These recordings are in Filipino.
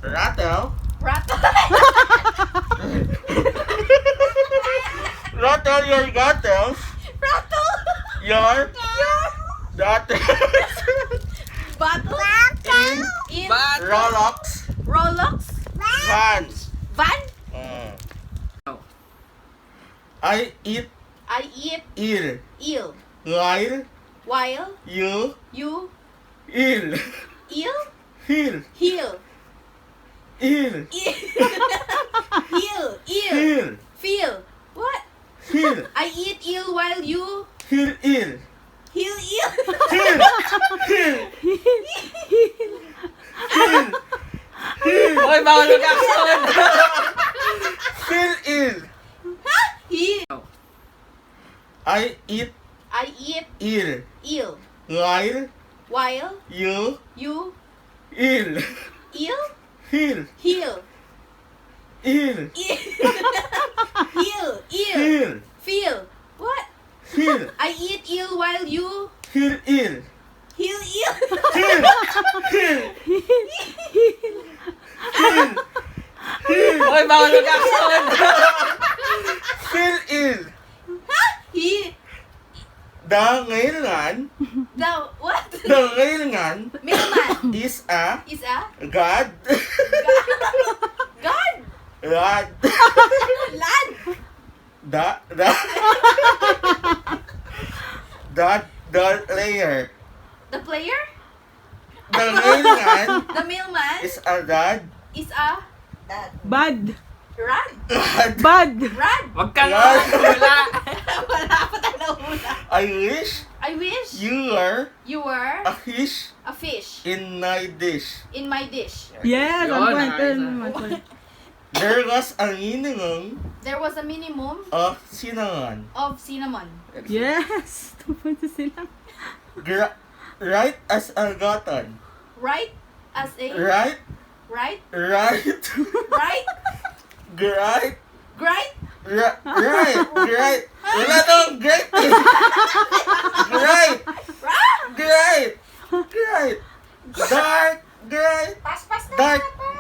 Rattle. Rattle. Rattle your bottles. Rattle. Your daughters. Bottle. In Rolex. Rolex. Vans. Van. I eat I eat eel. eel. While While you you eel. eel. Heel. Heel. Eel. Eel. Eel. Eel. Heel. Feel. What? Heel. I eat eel while you Heel. Eel. heel eel. Heel. Heel. Heel. Hoy, bawal mag-action! Heel. Eel. Heel. I eat I eat eel. eel. While While you you eel. eel. Heel. Heel. Eel. Eel. Heel. Eel. Heel. Feel. What? Heel. I eat eel while you Heel. Eel. heel eel. Heel. Heel. Heel. Heel. Hoy, bawal mag-action! Heel. Eel. He. Dahil The what? dahil Mailman is a is a God. God. God. Lad. The layer. The player. Dahil The mailman is a God. is a Bad. rad. Bad. Rad. Huwag ka nga hula! Wala pa tayo nahula. I wish I wish you were you were a fish a fish in my dish. in my dish. Yes, Yun, on point. ayos, On point. There was a minimum There was a minimum of cinnamon. of cinnamon. Yes. 2 points na sila. Right as a cotton. Right as a Right. right Right. right Right. right Right. Wala nang great. Great. Great. Great. Dark. Great. Pas na.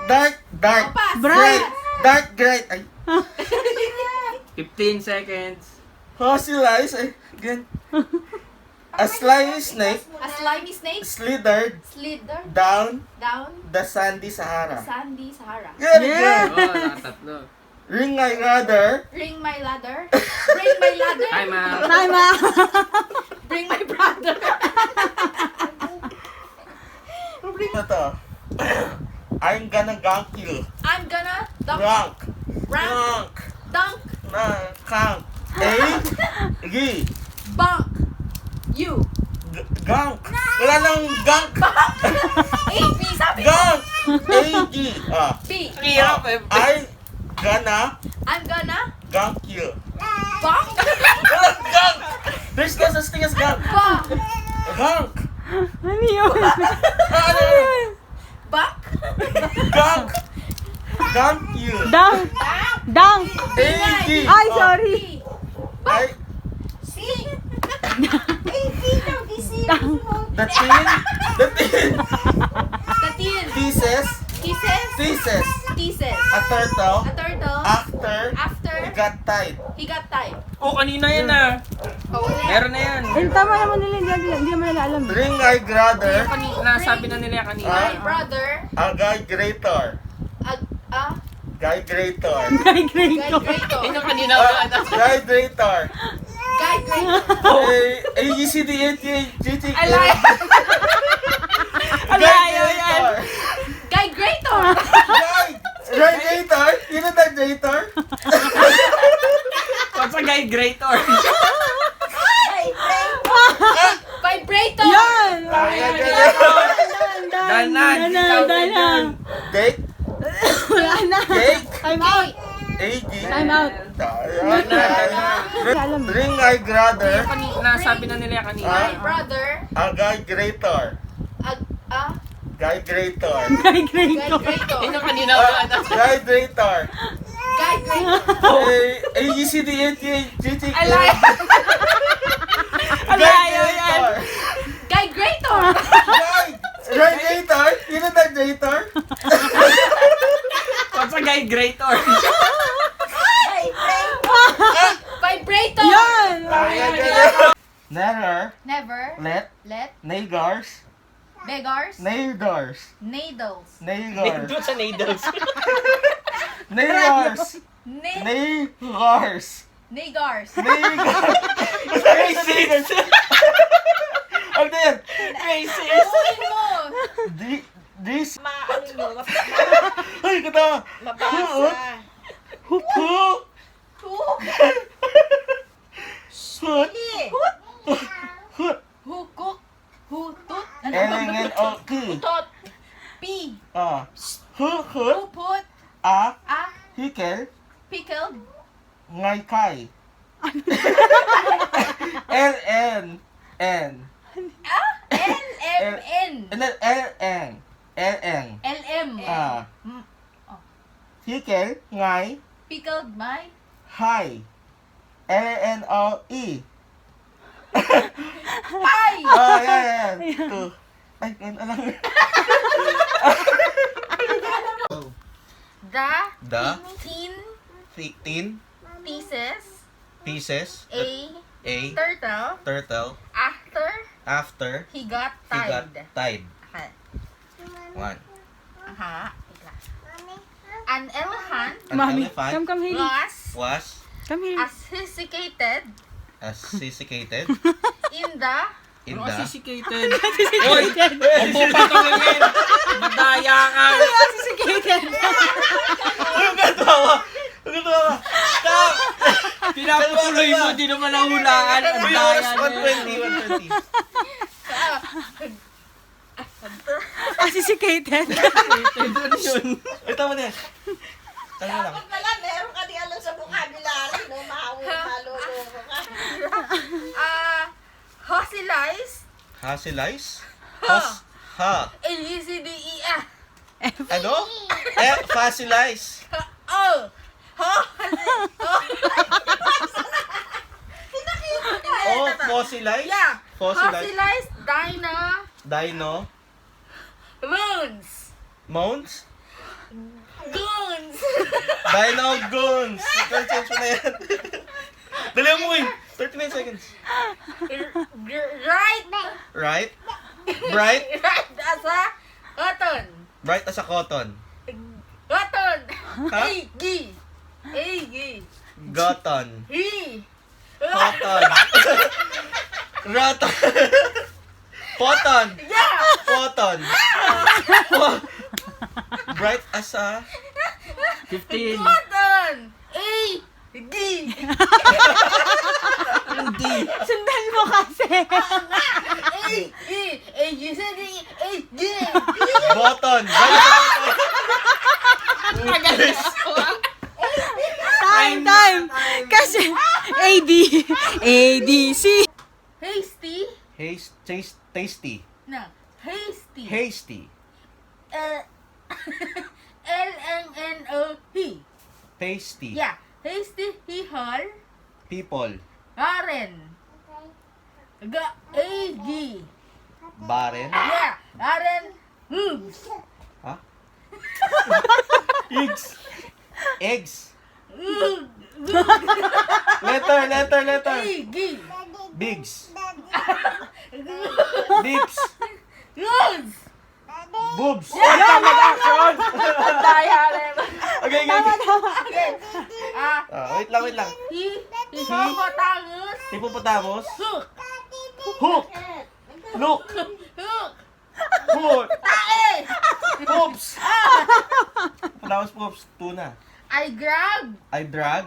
Dark. Oh, pass. Great. Dark. Great. Ay. 15 seconds. Fossilize. Ay. Gan. A slimy snake A slimy snake slithered slithered down down the sandy the Sahara. sandy Sahara. Very Yeah. good. Oo, nakatatlo. Ring my ladder. Bring my ladder. Bring my ladder. Time out. Time out. Bring my brother. Ano to? I'm gonna gank you. I'm gonna dunk. Rank. Rank. Dunk. Gank. A. G. Bunk. You. Gank. Wala nang gank. AP sabi ko. Gank. A. G. B. Hirap eh. I'm gonna Gank you. bunk. Walang gank. There's no such thing as gank. Bunk. Gank. Ano yun? Ano? Bunk. Gank. Gank you. Dunk. Dunk. A. G. Ay, sorry. Ay. Dunk. The tin. The tin. Thesis. Kisses. Thesis. A turtle. A turtle. After After got tied. he got tied. Oh, kanina yan ah. Oh, Meron na yan. Eh, tama naman nila. Hindi naman nila alam. Ring my brother. Kanina, sabi na nila kanina. My brother. A guy greater. A Guy greater. Guy Great. guy greater. Yun yung kanina wala na. Guy greater. Guy greater. A B C D E F G H I J K L Alay! Guy Alayo yan! greater. Guy greater. Guy greater. You know that greater? What's a guy greater? Vibrator. Yan! Danan! Danan. Cake. Wala na. Cake. Time out. A G. Time out. Danan. Ring my brother. Kanina, sabi na nila kanina. My brother. A guy greater. A Guy greater. Guy Great. guy greater. Yun yung kanina wala na. Guy greater. Guy greater. A B C D E F G H I J K L Alay! Alayo yan! Guy greater. Guy greater. You know that greater? Vibrator. Vibrator. Yan! Never Never let let nagars, beggars nagars, needles. nagars, Doon sa needles. nagars, Ne- nagars, Nagars. Racist! Ano yan? Racist. Ulitin mo. This... Maano nyo, Ay, kata! mabasa. Hu! Hut! Hut! Hukuk. Hutut. L-N-O-K. Tot. P. Hut! Huput. A. A. Hikel. Pickled. Ngay kay. L-N-N. L-M-N. L-N. L-N. L-M. Hikel. Ngay. Pickled my. Hi. L-N-O-E. Pie. Yan. Ay, ano lang. The. The. Tin. 15 Pieces. pieces. A. A. Turtle. Turtle. After. After He got he got tied. tied. Okay. 1. Wait lang. An elephant An Mami, elephant come here. was Come here. associated associated in the in Ano the associated? Oy! Opo pa tumingin! Madaya ka! Sophisticated. Ang gatawa! Ang gatawa! Stop! Pinapatuloy mo, di naman nahulaan. Ang Uy, daya oras niya. 120. Sophisticated. Ay, tama na yan. Tama lang. Dapat pala, meron ka di alam sa vocabulary, no? Maluloko ka. fossilized Fossilized? Ha. A-B-C-D-E-F Ano? Fossilized. Oh Oh, fossilized? Yeah. Fossilized. Fossilized Dino. bones. Mounds? Goons. Dino goons. Change mo na yan. Dali mo eh. 39 seconds. Right. Right? Bright? Right as a cotton. Bright as a cotton. Cotton. Ha? A-G. A-G. Goton. He. Cotton. Roton. Poton. Yeah. Poton. Bright as a... 15. Cotton. A-D. Hindi. Sundan mo kasi. A-E. A-U-C-D. A-D. Button. Bright as a... Time. Kasi A-B. A-D-C. Hasty. Tasty. No. Hasty. Hasty. L-N-N-O-P. Pasty. Yeah. Hasty. Hihol. People. Aren. A-G. Baren. Yeah. Aren. Hooves. Ha? Eggs. Eggs. Letter. A-G. Bigs. Lips. Goods. Boobs. Daya rin. Okay. Okay. Wait lang. Hippopotamus. Hippopotamus. Hook. Hook. Look. Hook. Hook. Tae. Poops. Hippopotamus poops. Tuna. I grab I drag.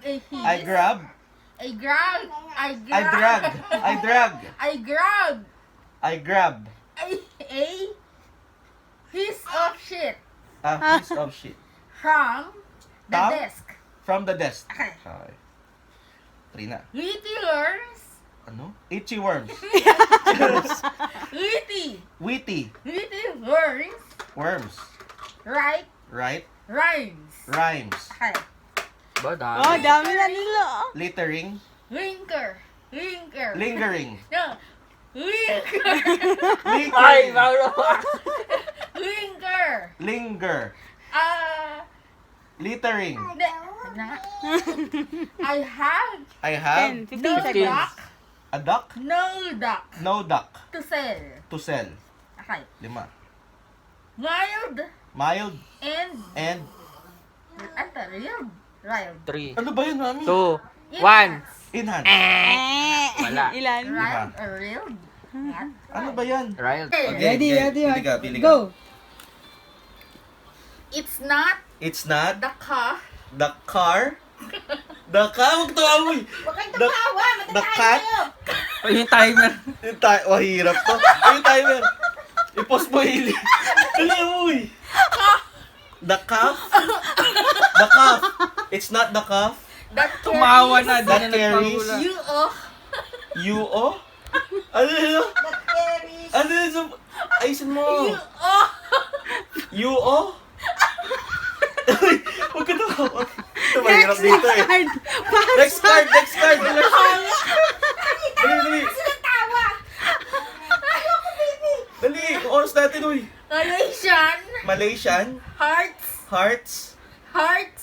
a hiss. I grab. I grab. I grab. A piece of shit A piece of shit. from the Tom? desk. From the desk. Okay. Okay. Trina. Witty worms. Ano? Itchy worms. Witty Witty. worms. Worms. Right. Rhymes. Okay. Ba, Oh, dami na nila. Littering. Linker. Lingering. No. Linker. Ay, Littering. Mauro. Linker. Linger. Littering. I have I have 10, 15 no seconds. duck. a duck. No duck No duck. to sell. To sell. Okay. 5. Mild Mild and and... real. Wild. 3, Ano ba yun, mami? 2, 1. In hand. Wala. Ilan? Wild or real? Ano ba yan? Right. Okay, Ready, okay. ready, Pili ka, pili ka. Go! It's not It's not the car. the car. The car? Huwag tawa mo eh. Huwag kayong The- tumawa, the matatay cat? kayo. O yung timer. Oh, hirap to. Yung timer. I-pause mo, Hili. Dali mo eh. The calf? The calf. It's not the calf. That Tumawa na. That Di na carries. nagpahula. You oh. You oh? Ano yun? That carries. Ano yun? Ayusin mo. You oh. You oh? Uy, huwag ka tawa. Ito, mahirap dito eh. Card! Next card, next card. Dali, dali. Sila tawa. Ayoko, baby. Dali, yung oras natin, uy. Malaysian. Malaysian. Hearts. Hearts. Hearts.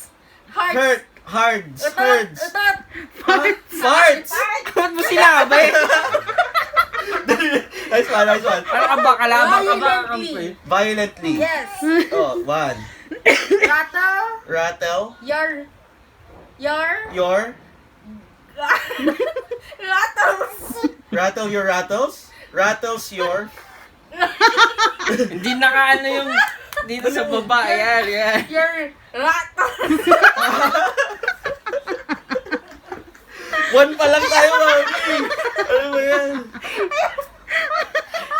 Hearts. Hurt. Hards. Utot. Herds. Utot. Farts. Ba't mo sinabi? Nice one, nice one. Ano ka ba? Kalabang ka ba? Violently. Violently. Yes. Oh, 1. Rattle. Rattle. Your. Your. Rattles. Rattle your rattles. Rattles your. Hindi nakaano yung dito sa baba. Yan, yan. Your rattles. 1 pa lang tayo, mami. Ano ba yan?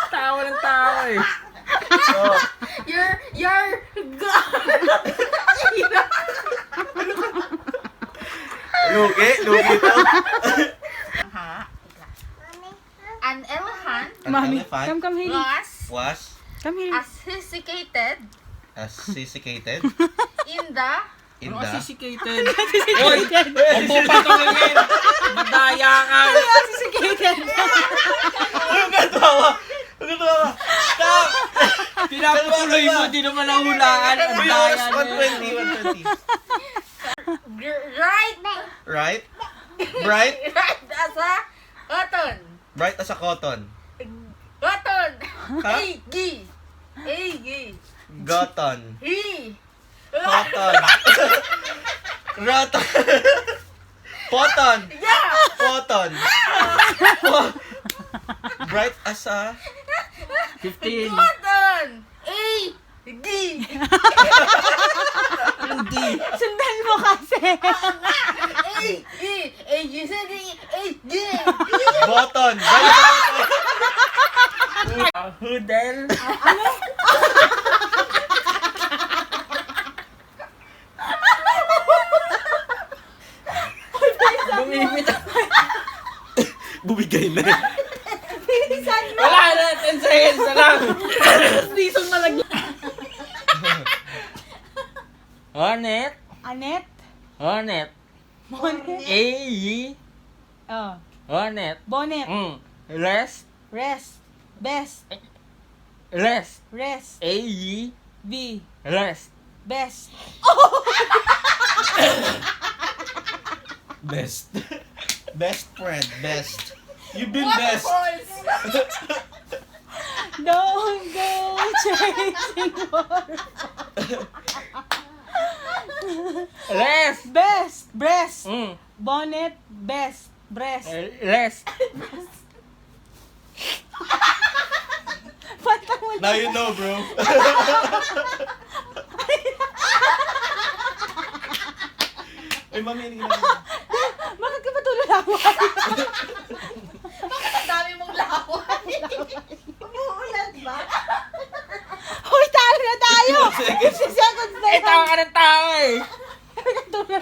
Tawa ng tawa eh. Oh. Your. Lugi to. An elephant An Mami, elephant come, Haley. was Come, Haley. sophisticated sophisticated in the in Ano the... sophisticated? Hoy! Opo pa ito ngayon. Madaya ka. Sophisticated. Huwag ka tawa! Huwag ka tawa! Stop! Pinapatuloy mo, di naman nahulaan. Ang Uy, daya oras, niya. 120. right Right? Bright? as a cotton. Bright as a cotton. Cotton. Ha? Agi. Goton. He. Cotton. Roton. Poton. Yeah. Poton. Bright as a... 15. Cotton. D. Hindi. Sundan mo kasi. You said D. Button. Bright as a button. Hoodel. Bumibit ako. Bumigay na. Wala na, 10 seconds na lang. Reason malaglag. Hornet. Anet? Hornet. Bonnet? A-Y. Oh. Hornet. Bonnet. Rest. Rest. Best. Rest. Rest. A-Y. B. Rest. Best. Best. Best friend. Best. You've been What best. boys? Don't go chasing water. Rest. Best. Breast. Mm. Bonnet. Best. Breast. Rest. Pantang mo Now you know, bro. Ay, mami, hindi na. Bakit ka ba tulalawan? Ang dami mong laway. Umuulan ba? Hoy, talo na tayo! 2 seconds. 60 seconds na Eh, yan! tawa ka ng tao eh.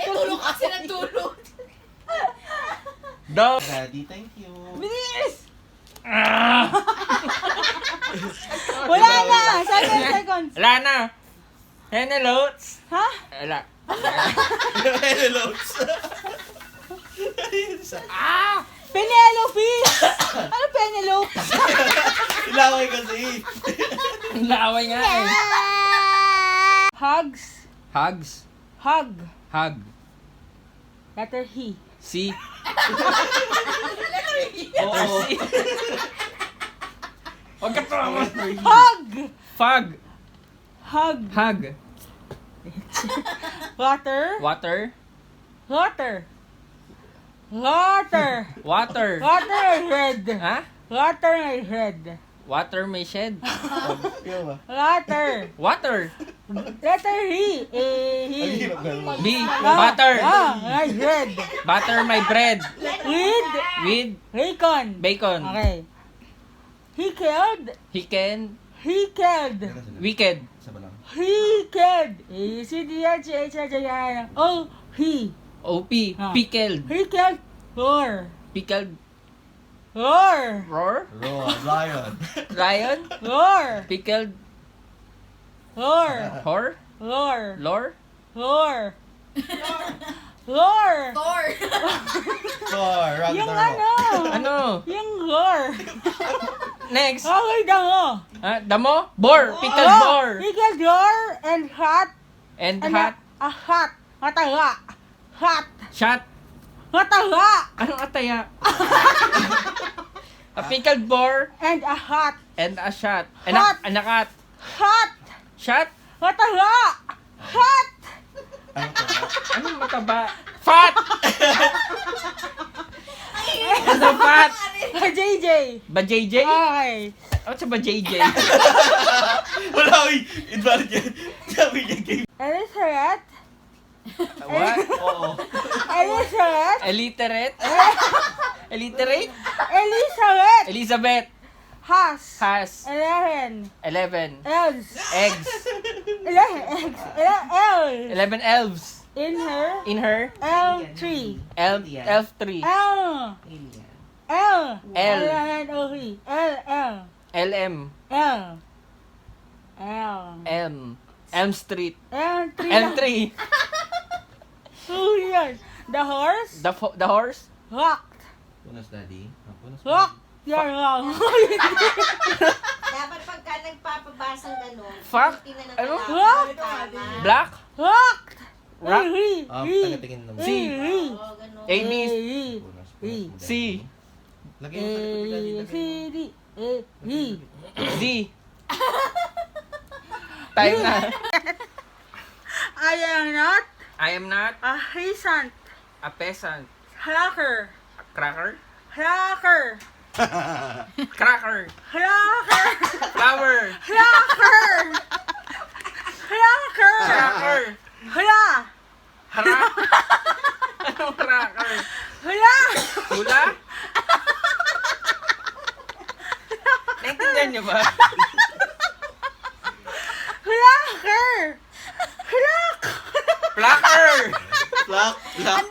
Tulog kasi ng tulog. Dog. Daddy, thank you. Bilis! Wala na! 7 seconds! Wala na. Henelotes. Ha? Wala. Hello. Penelope! Ano Penelope? Ilaway kasi. Ang laway nga eh. Hugs. Hugs. Hug. Hug. Letter He. C. Oo. C. Huwag ka tumawa. Hug. Fog. Hug. Hug. Water. Water. Water. Water. Water. Water is red. Ha? Water is red. Water may shed. Kaya ba? Water. Water. Letter He. Ang He. hirap ganun. B. Butter. Is red. Butter my bread. With With bacon. bacon. Okay. He killed. He can. He killed. Wicked. Isa ba lang? He killed. A-C-D-H-H-H-H-O. He. OP. Ah. Pickled. He killed roar. Pickled. Roar. Roar. Roar, lion. Lion. Roar. Pickled. Roar. Whore. Roar. Lore. Roar. Roar. Thor. Roar, run Yung the ano. Ano? Yung roar. Next. Okay, dango. Damo. Boar. Pickled boar. He killed roar and hot. And And hot. a hot. Mataga. Hot. Shot. Mataga. Anong ataya? A pickled boar And a hot. and a shot. Hot. Anakat. Hot. Shot. Mataga. Hot. Ano to? Anong mataba? Fat! Ano fat? JJ. Ba JJ? Okay. Ano sa ba JJ? Wala, uy! Invalid yan. Sabi niya game. Elizabeth. What? Oo. Elizabeth. Illiterate? Illiterate? Elizabeth. Elizabeth Has. has 11 11 elves. eggs. 11 eggs. 11 elves. 11 elves In her in her elf tree. elf tree. L. L. L. L. LM. L. L. Elm Street. L. Tree. Elm tree. Who yun? The horse The horse. walked. Punas, daddy. Punas. Walked. You're wrong. Dapat pagka nagpapabasang gano'n, Fuck. tingnan ng Ano? talakay, tama. Black. Walked. Rock. Taga-tingin naman. C. Oo, gano'n. A, B, Punas, E. punas mo, C. daddy. Lagay mo sa likod, daddy. A, C, D, A, E. Z. Time na. I am not I am not a peasant. a peasant. Hacker. A cracker. Hacker. Cracker. Hacker. Flower. Hacker. Hacker. Cracker. Hala. Hara. Anong cracker? Hala. Hula? Naintindihan niyo ba? Hacker. Hacker. Placker. Plak, plak.